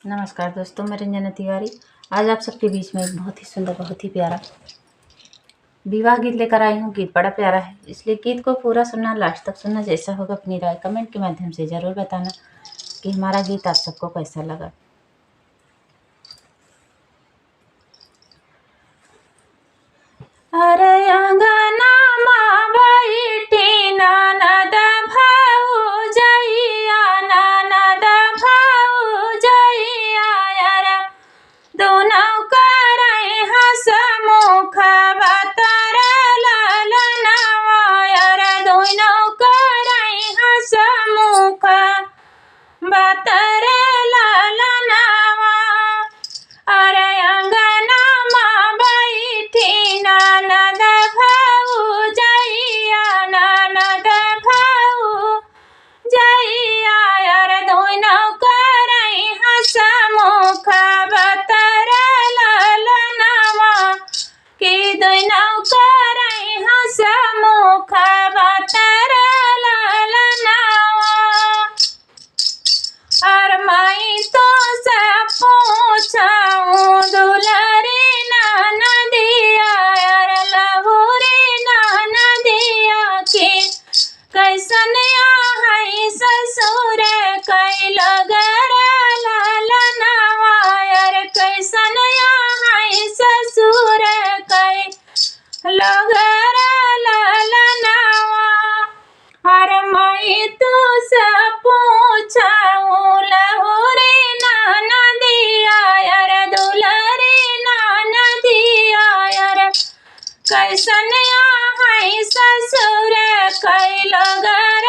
नमस्कार दोस्तों, मैं रंजना तिवारी। आज आप सबके बीच में एक बहुत ही सुंदर, बहुत ही प्यारा विवाह गीत लेकर आई हूँ। गीत बड़ा प्यारा है, इसलिए गीत को पूरा सुनना, लास्ट तक सुनना। जैसा होगा अपनी राय कमेंट के माध्यम से ज़रूर बताना कि हमारा गीत आप सबको कैसा लगा। अरे अंगना माँ बैठी ननद भौजैया, ननद भौजैया, अरे दोनों करई हँसमुख बतर ललनवा, अरे दोनों करई हँसमुख बतर ललनवा। अरे अंगना माँ बैठी ननद भौजैया, ननद भौजैया, अरे दोनों करई हँसमुख बतर ललनवा, कि दोनों करई हँसमुख बतर ललनवा। और मैं तो से पूछूं दुलरी ननदिया, और लहुरी ननदिया, कि कैसन है ससुर कैल गर ललनवा, और कैसन है ससुर कैल गर ललनवा। और मैं तो से पूछूं लहुरी ननदिया, और दुलरी ननदिया, और कैसन है ससुर कैल गर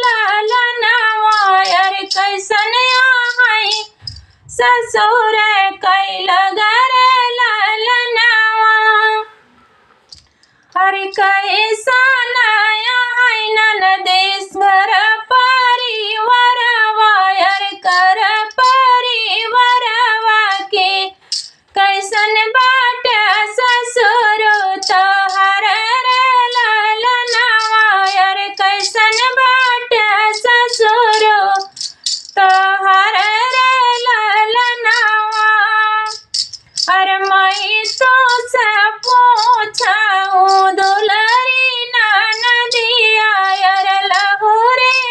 ललनवा, और कैसन है ससुर कैल गर ललनवा। हरि कैसन है ननदेश्वर परिवारवा, हरि कर परिवारवा, के कैसन बाट ससुर तोहर ललनवा, हरि कैसन बाट ससुर तोहर ललनवा। और मैं तो से पूछूं दुलरी ननदिया, और लहुरी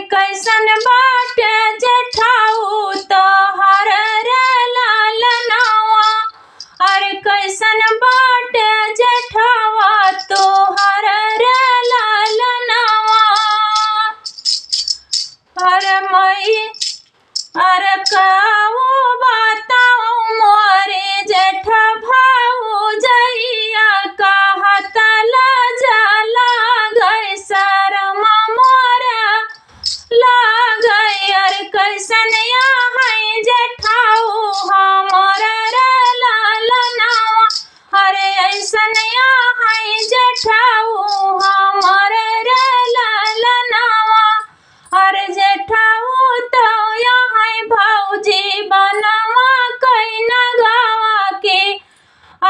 कैसन बाटे जेठाऊ तोहर रे लालनावा, अरे कैसन बाटे जेठावा तोहर रे लालनावा। अरे मई अरे काऊ बताऊ मोरे जेठ भाऊ जइया कहत जाला गई शरमा मोरा लागई। अरे कैसन यहाँ जेठाऊ हमर रे लालनावा, अरे ऐसन यहाँ जेठाऊ हमर रे लालनावा। अरे जेठाऊ तो यहाँ भौजी बनवा कई नगावा के,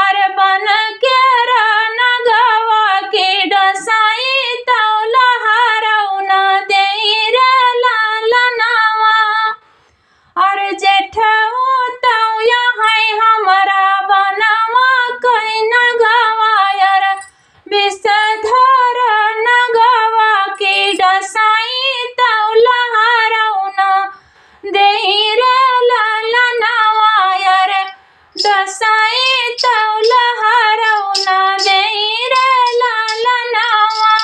अरे बन के नगावा के डसाई तो लहरऊ न दे रे लालनावा। अरे जेठाऊ तो यहाँ हमारा बनवा कई नगावा, यार विषधर नगावा के डसाई तो लहरऊ न दे रे लालनावा, यार डसाई तो लहरऊ न दे रे लालनावा।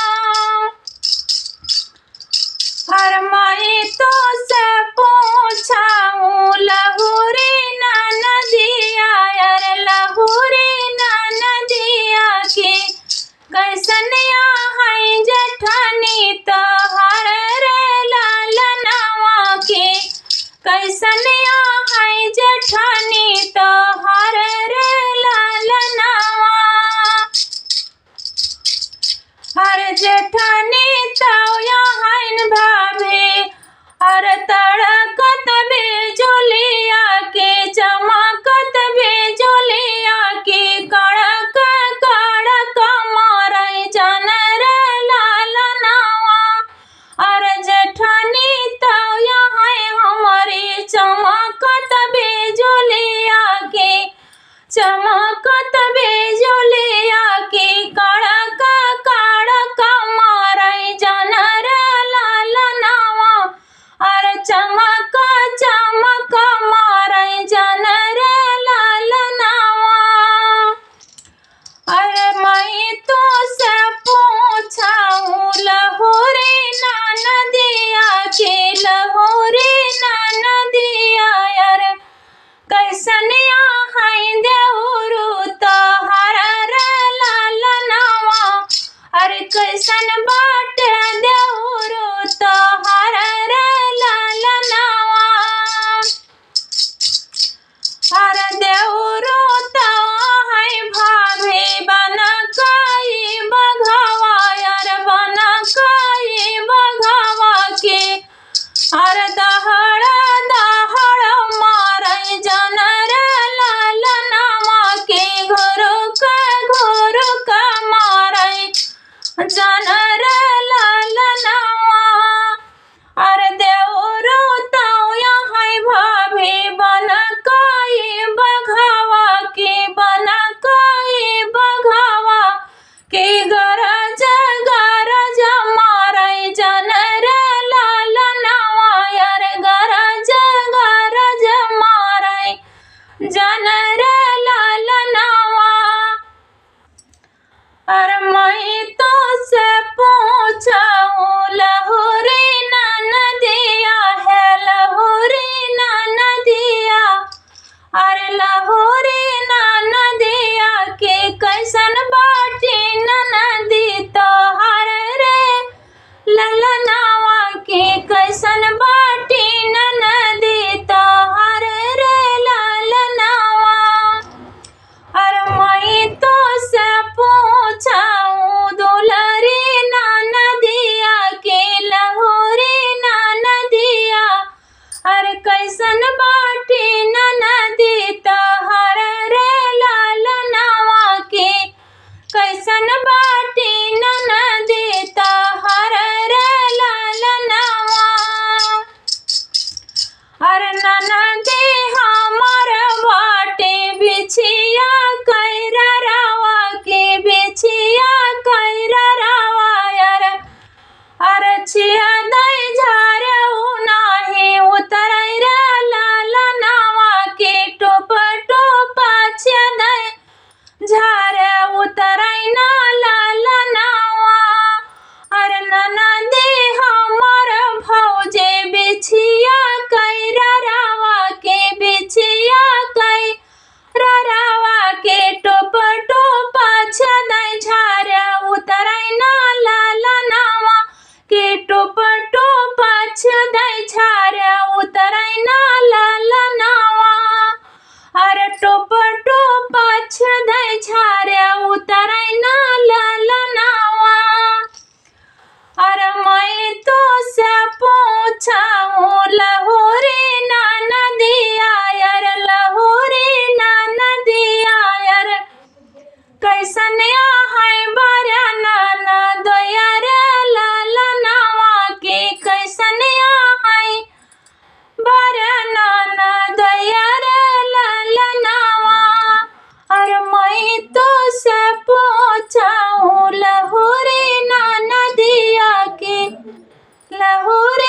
हर माई तो से पूछाऊं लहुरी नदिया, यार लहुरी नदिया के कैसन यहाँ जेठानी तोहर रे लालनावा के, कैसन यहाँ जेठानी तोहर रे लालनावा। हर जेठानी तो यहाँ भाभी अरे तड़कत बिजुलिया के, चमकत बिजुलिया के कड़क कड़क मारई जन रे लालनावा। अरे जेठानी तो यहाँ हमारी चमकत बिजुलिया के, चमकत बिजुलिया के कड़क कड़क मारई जन रे लालनावा। अरे चमक चमक मारई जन रे लालनावा। अरे मैं तो से पूछाऊं लहुरी नदिया के, लहुरी नदिया यार कैसन यहाँ देउरू तोहर रे लालनावा। अरे कैसन बाटे देउरू तोहर रे लालनावा। अरे देउरू तो है भाभी बन कई बघवा, यार बन कई बघवा के, अरे पूछाऊं लहोरे नाना दिया यार, लहोरे नाना दिया यार, कैसन है बरा नाना दोयार ललनावा के, कैसन है बरा नाना दोयार ललनावा। और मैं तो से पूछाऊं लहोरे नाना दिया के, लहोरे